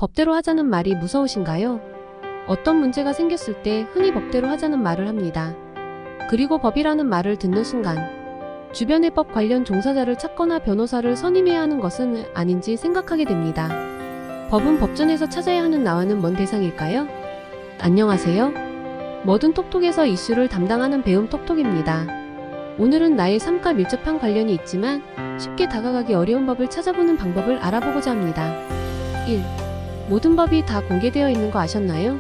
법대로 하자는 말이 무서우신가요? 어떤 문제가 생겼을 때 흔히 법대로 하자는 말을 합니다. 그리고 법이라는 말을 듣는 순간 주변의 법 관련 종사자를 찾거나 변호사를 선임해야 하는 것은 아닌지 생각하게 됩니다. 법은 법전에서 찾아야 하는 나와는 먼 대상일까요? 안녕하세요. 뭐든 톡톡에서 이슈를 담당하는 배움 톡톡입니다. 오늘은 나의 삶과 밀접한 관련이 있지만 쉽게 다가가기 어려운 법을 찾아보는 방법을 알아보고자 합니다. 1. 모든 법이 다 공개되어 있는 거 아셨나요?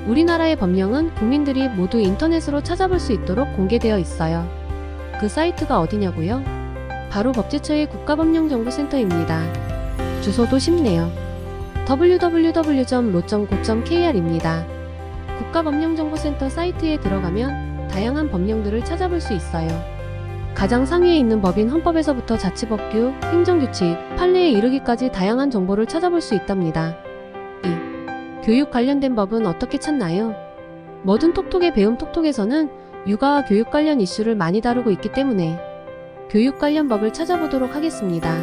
우리나라의 법령은 국민들이 모두 인터넷으로 찾아볼 수 있도록 공개되어 있어요. 그 사이트가 어디냐고요? 바로 법제처의 국가법령정보센터입니다. 주소도 쉽네요. www.로.go.kr입니다. 국가법령정보센터 사이트에 들어가면 다양한 법령들을 찾아볼 수 있어요. 가장 상위에 있는 법인 헌법에서부터 자치법규, 행정규칙, 판례에 이르기까지 다양한 정보를 찾아볼 수 있답니다. 2. 교육 관련된 법은 어떻게 찾나요? 뭐든 톡톡의 배움 톡톡에서는 육아와 교육 관련 이슈를 많이 다루고 있기 때문에 교육 관련 법을 찾아보도록 하겠습니다.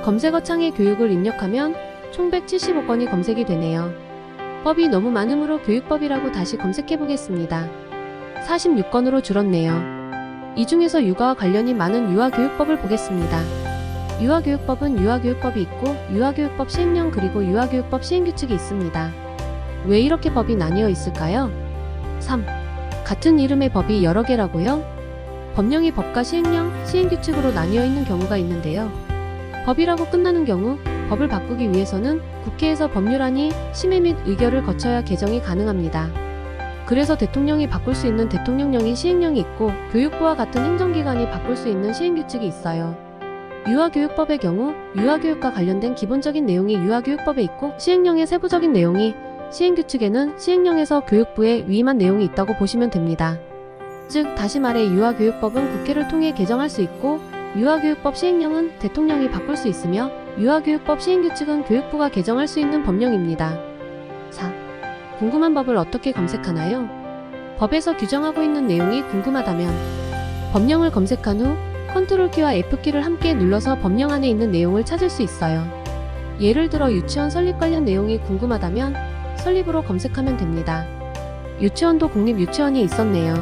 검색어창에 교육을 입력하면 총 175건이 검색이 되네요. 법이 너무 많으므로 교육법이라고 다시 검색해보겠습니다. 46건으로 줄었네요. 이 중에서 육아와 관련이 많은 유아교육법을 보겠습니다. 유아교육법은 유아교육법이 있고 유아교육법 시행령 그리고 유아교육법 시행규칙이 있습니다. 왜 이렇게 법이 나뉘어 있을까요? 3. 같은 이름의 법이 여러 개라고요? 법령이 법과 시행령, 시행규칙으로 나뉘어 있는 경우가 있는데요. 법이라고 끝나는 경우 법을 바꾸기 위해서는 국회에서 법률안이 심의 및 의결을 거쳐야 개정이 가능합니다. 그래서 대통령이 바꿀 수 있는 대통령령인 시행령이 있고 교육부와 같은 행정기관이 바꿀 수 있는 시행규칙이 있어요. 유아교육법의 경우 유아교육과 관련된 기본적인 내용이 유아교육법에 있고 시행령의 세부적인 내용이 시행규칙에는 시행령에서 교육부에 위임한 내용이 있다고 보시면 됩니다. 즉 다시 말해 유아교육법은 국회를 통해 개정할 수 있고 유아교육법 시행령은 대통령이 바꿀 수 있으며 유아교육법 시행규칙은 교육부가 개정할 수 있는 법령입니다. 4. 궁금한 법을 어떻게 검색하나요? 법에서 규정하고 있는 내용이 궁금하다면 법령을 검색한 후 컨트롤키와 F키를 함께 눌러서 법령 안에 있는 내용을 찾을 수 있어요. 예를 들어 유치원 설립 관련 내용이 궁금하다면 설립으로 검색하면 됩니다. 유치원도 국립유치원이 있었네요.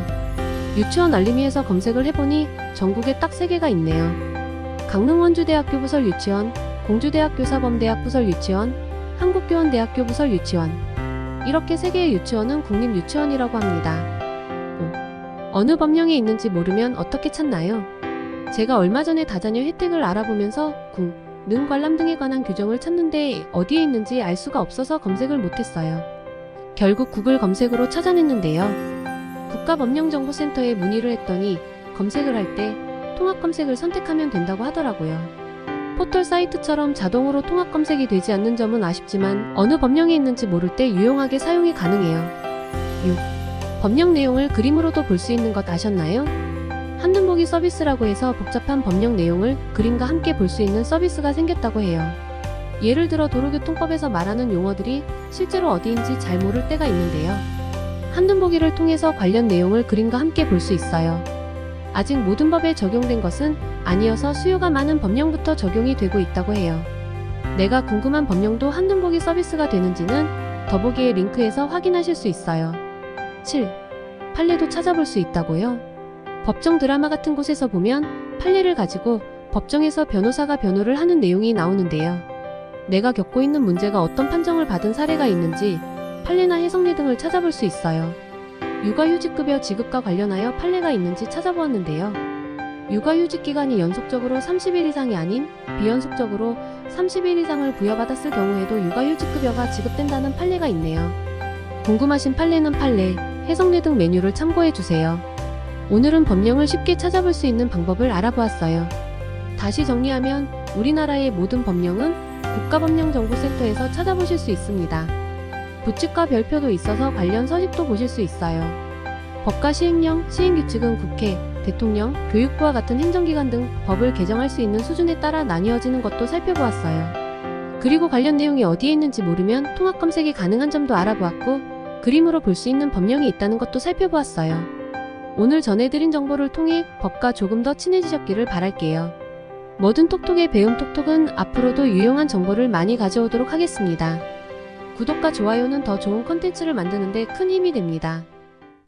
유치원 알림이에서 검색을 해보니 전국에 딱 3개가 있네요. 강릉원주대학교 부설 유치원, 공주대학교 사범대학 부설 유치원, 한국교원대학교 부설 유치원. 이렇게 3개의 유치원은 국립유치원이라고 합니다. 5. 어느 법령에 있는지 모르면 어떻게 찾나요? 제가 얼마 전에 다자녀 혜택을 알아보면서 군, 능 관람 등에 관한 규정을 찾는데 어디에 있는지 알 수가 없어서 검색을 못했어요. 결국 구글 검색으로 찾아냈는데요. 국가법령정보센터에 문의를 했더니 검색을 할 때 통합검색을 선택하면 된다고 하더라고요. 포털 사이트처럼 자동으로 통합검색이 되지 않는 점은 아쉽지만 어느 법령에 있는지 모를 때 유용하게 사용이 가능해요. 6. 법령 내용을 그림으로도 볼 수 있는 것 아셨나요? 한눈보기 서비스라고 해서 복잡한 법령 내용을 그림과 함께 볼 수 있는 서비스가 생겼다고 해요. 예를 들어 도로교통법에서 말하는 용어들이 실제로 어디인지 잘 모를 때가 있는데요. 한눈보기를 통해서 관련 내용을 그림과 함께 볼 수 있어요. 아직 모든 법에 적용된 것은 아니어서 수요가 많은 법령부터 적용이 되고 있다고 해요. 내가 궁금한 법령도 한눈보기 서비스가 되는지는 더보기의 링크에서 확인하실 수 있어요. 7. 판례도 찾아볼 수 있다고요? 법정 드라마 같은 곳에서 보면 판례를 가지고 법정에서 변호사가 변호를 하는 내용이 나오는데요. 내가 겪고 있는 문제가 어떤 판정을 받은 사례가 있는지 판례나 해석례 등을 찾아볼 수 있어요. 육아휴직급여 지급과 관련하여 판례가 있는지 찾아보았는데요. 육아휴직 기간이 연속적으로 30일 이상이 아닌 비연속적으로 30일 이상을 부여받았을 경우에도 육아휴직급여가 지급된다는 판례가 있네요. 궁금하신 판례는 판례, 해석례 등 메뉴를 참고해주세요. 오늘은 법령을 쉽게 찾아볼 수 있는 방법을 알아보았어요. 다시 정리하면 우리나라의 모든 법령은 국가법령정보센터에서 찾아보실 수 있습니다. 부칙과 별표도 있어서 관련 서식도 보실 수 있어요. 법과 시행령, 시행규칙은 국회, 대통령, 교육부와 같은 행정기관 등 법을 개정할 수 있는 수준에 따라 나뉘어지는 것도 살펴보았어요. 그리고 관련 내용이 어디에 있는지 모르면 통합검색이 가능한 점도 알아보았고 그림으로 볼 수 있는 법령이 있다는 것도 살펴보았어요. 오늘 전해드린 정보를 통해 법과 조금 더 친해지셨기를 바랄게요. 뭐든 톡톡의 배움 톡톡은 앞으로도 유용한 정보를 많이 가져오도록 하겠습니다. 구독과 좋아요는 더 좋은 컨텐츠를 만드는 데 큰 힘이 됩니다.